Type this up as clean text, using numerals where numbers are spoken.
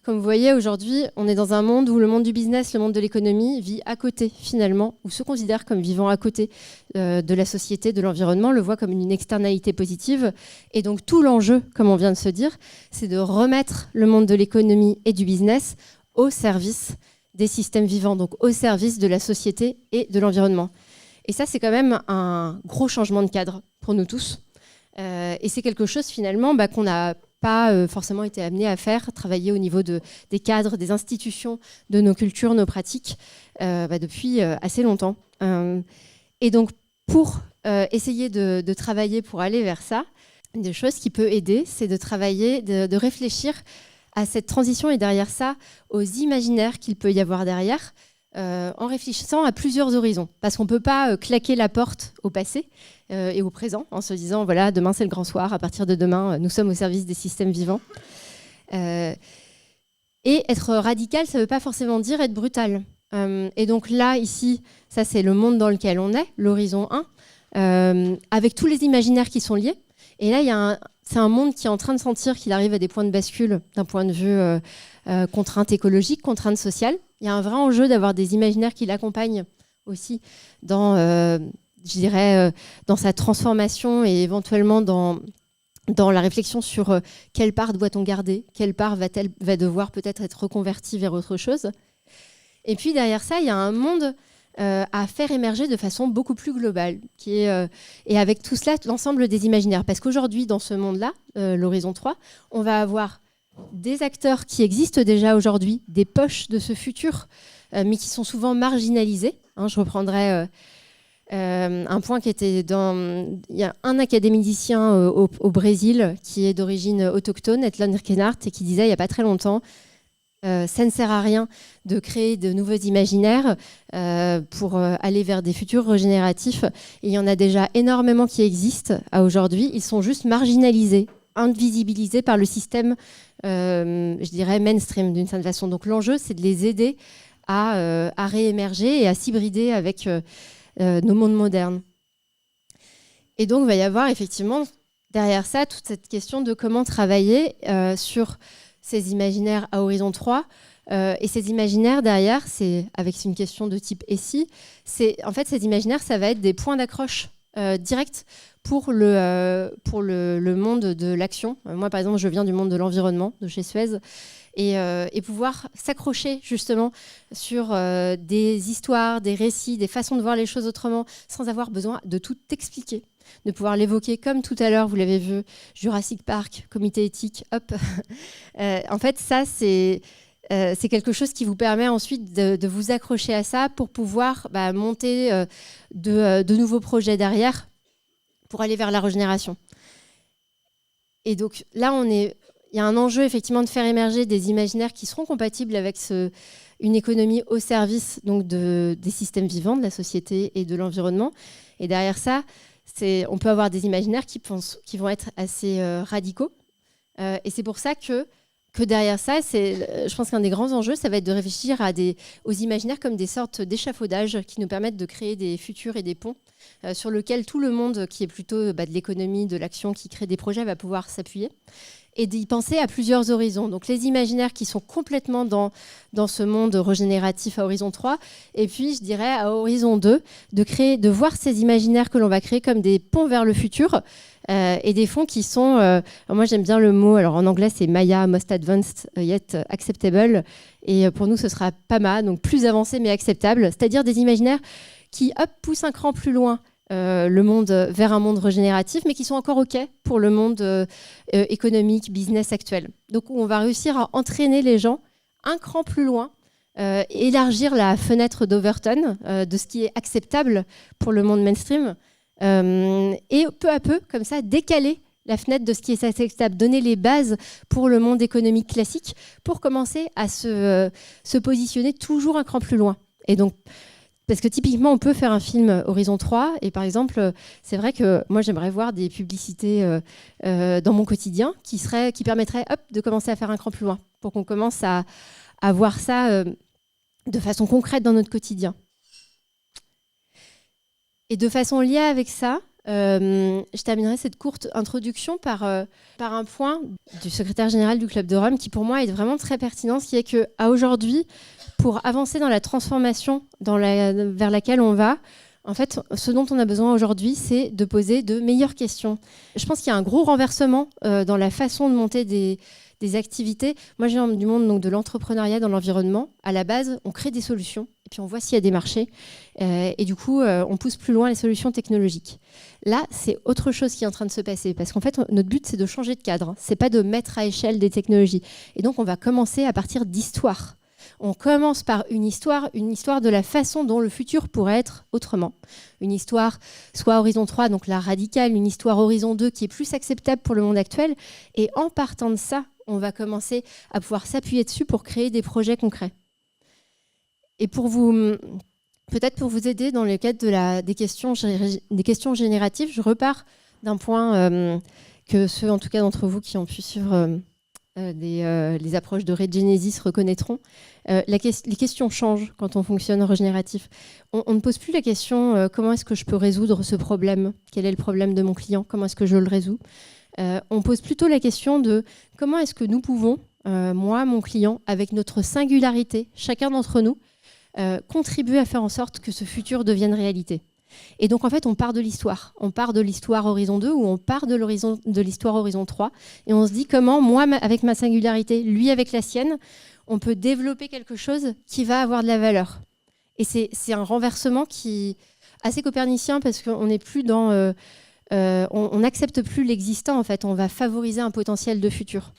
Comme vous voyez, aujourd'hui, on est dans un monde où le monde du business, le monde de l'économie vit à côté, finalement, ou se considère comme vivant à côté de la société, de l'environnement, le voit comme une externalité positive. Et donc, tout l'enjeu, comme on vient de se dire, c'est de remettre le monde de l'économie et du business au service des systèmes vivants, donc au service de la société et de l'environnement. Et ça, c'est quand même un gros changement de cadre pour nous tous. Et c'est quelque chose, finalement, qu'on n'a pas forcément été amené à faire, travailler au niveau des cadres, des institutions, de nos cultures, nos pratiques, depuis assez longtemps. Et donc, pour essayer de travailler pour aller vers ça, une des choses qui peut aider, c'est de travailler, de réfléchir à cette transition et derrière ça, aux imaginaires qu'il peut y avoir derrière, en réfléchissant à plusieurs horizons. Parce qu'on ne peut pas claquer la porte au passé et au présent en se disant, voilà, demain c'est le grand soir, à partir de demain, nous sommes au service des systèmes vivants. Et être radical, ça ne veut pas forcément dire être brutal. Et donc là, ici, ça c'est le monde dans lequel on est, l'horizon 1, avec tous les imaginaires qui sont liés. Et là, c'est un monde qui est en train de sentir qu'il arrive à des points de bascule d'un point de vue contrainte écologique, contrainte sociale. Il y a un vrai enjeu d'avoir des imaginaires qui l'accompagnent aussi dans, dans sa transformation et éventuellement dans la réflexion sur quelle part doit-on garder, quelle part va devoir peut-être être reconvertie vers autre chose. Et puis derrière ça, il y a un monde à faire émerger de façon beaucoup plus globale, et avec tout cela, l'ensemble des imaginaires. Parce qu'aujourd'hui, dans ce monde-là, l'horizon 3, on va avoir des acteurs qui existent déjà aujourd'hui, des poches de ce futur, mais qui sont souvent marginalisés. Je reprendrai un point qui était il y a un académicien au Brésil qui est d'origine autochtone, Etlon Reinhardt, et qui disait il n'y a pas très longtemps, ça ne sert à rien de créer de nouveaux imaginaires pour aller vers des futurs régénératifs. Et il y en a déjà énormément qui existent à aujourd'hui. Ils sont juste marginalisés, invisibilisés par le système, je dirais, mainstream d'une certaine façon. Donc l'enjeu, c'est de les aider à réémerger et à s'hybrider avec nos mondes modernes. Et donc, il va y avoir effectivement derrière ça toute cette question de comment travailler sur ces imaginaires à horizon 3. Et ces imaginaires derrière, c'est une question de type « et si ». En fait, ces imaginaires, ça va être des points d'accroche directs pour le monde de l'action. Moi, par exemple, je viens du monde de l'environnement, de chez Suez, et pouvoir s'accrocher justement sur des histoires, des récits, des façons de voir les choses autrement, sans avoir besoin de tout expliquer. De pouvoir l'évoquer comme tout à l'heure, vous l'avez vu, Jurassic Park, comité éthique, hop. En fait, ça, c'est quelque chose qui vous permet ensuite de vous accrocher à ça pour pouvoir monter de nouveaux projets derrière pour aller vers la régénération. Et donc là, il y a un enjeu effectivement de faire émerger des imaginaires qui seront compatibles avec une économie au service donc, des systèmes vivants, de la société et de l'environnement. Et derrière ça, on peut avoir des imaginaires qui vont être assez radicaux. Et c'est pour ça que derrière ça, je pense qu'un des grands enjeux, ça va être de réfléchir aux imaginaires comme des sortes d'échafaudages qui nous permettent de créer des futurs et des ponts sur lesquels tout le monde qui est plutôt de l'économie, de l'action, qui crée des projets, va pouvoir s'appuyer. Et d'y penser à plusieurs horizons. Donc les imaginaires qui sont complètement dans ce monde régénératif à horizon 3, et puis je dirais à horizon 2, de voir ces imaginaires que l'on va créer comme des ponts vers le futur, et des fonds qui sont, moi j'aime bien le mot, alors en anglais c'est Maya, Most Advanced Yet Acceptable, et pour nous ce sera PAMA, donc plus avancé mais acceptable, c'est-à-dire des imaginaires qui poussent un cran plus loin le monde vers un monde régénératif, mais qui sont encore OK pour le monde économique, business actuel. Donc on va réussir à entraîner les gens un cran plus loin, élargir la fenêtre d'Overton de ce qui est acceptable pour le monde mainstream, et peu à peu, comme ça, décaler la fenêtre de ce qui est acceptable, donner les bases pour le monde économique classique, pour commencer à se positionner toujours un cran plus loin. Et donc, parce que typiquement, on peut faire un film Horizon 3 et par exemple, c'est vrai que moi, j'aimerais voir des publicités dans mon quotidien qui permettraient de commencer à faire un cran plus loin pour qu'on commence à voir ça de façon concrète dans notre quotidien. Et de façon liée avec ça, Je terminerai cette courte introduction par un point du secrétaire général du Club de Rome qui pour moi est vraiment très pertinent, ce qui est qu'à aujourd'hui, pour avancer dans la transformation vers laquelle on va, en fait, ce dont on a besoin aujourd'hui, c'est de poser de meilleures questions. Je pense qu'il y a un gros renversement dans la façon de monter des activités. Moi, je viens du monde donc, de l'entrepreneuriat dans l'environnement. À la base, on crée des solutions et puis on voit s'il y a des marchés. Et du coup, on pousse plus loin les solutions technologiques. Là, c'est autre chose qui est en train de se passer parce qu'en fait, notre but, c'est de changer de cadre. C'est pas de mettre à échelle des technologies. Et donc, on va commencer à partir d'histoires. On commence par une histoire de la façon dont le futur pourrait être autrement. Une histoire soit Horizon 3, donc la radicale, une histoire Horizon 2 qui est plus acceptable pour le monde actuel. Et en partant de ça, on va commencer à pouvoir s'appuyer dessus pour créer des projets concrets. Et peut-être pour vous aider dans le cadre des questions génératives, je repars d'un point que ceux, en tout cas d'entre vous qui ont pu suivre les approches de Regenesis reconnaîtront. Les questions changent quand on fonctionne en régénératif. On ne pose plus la question comment est-ce que je peux résoudre ce problème ? Quel est le problème de mon client ? Comment est-ce que je le résous ? On pose plutôt la question de comment est-ce que nous pouvons, moi, mon client, avec notre singularité, chacun d'entre nous, contribuer à faire en sorte que ce futur devienne réalité. Et donc, en fait, on part de l'histoire. On part de l'histoire Horizon 2 ou on part de l'histoire Horizon 3 et on se dit comment, moi, avec ma singularité, lui avec la sienne, on peut développer quelque chose qui va avoir de la valeur. Et c'est un renversement qui est assez copernicien parce qu'on n'est plus dans... on n'accepte plus l'existant, en fait. On va favoriser un potentiel de futur.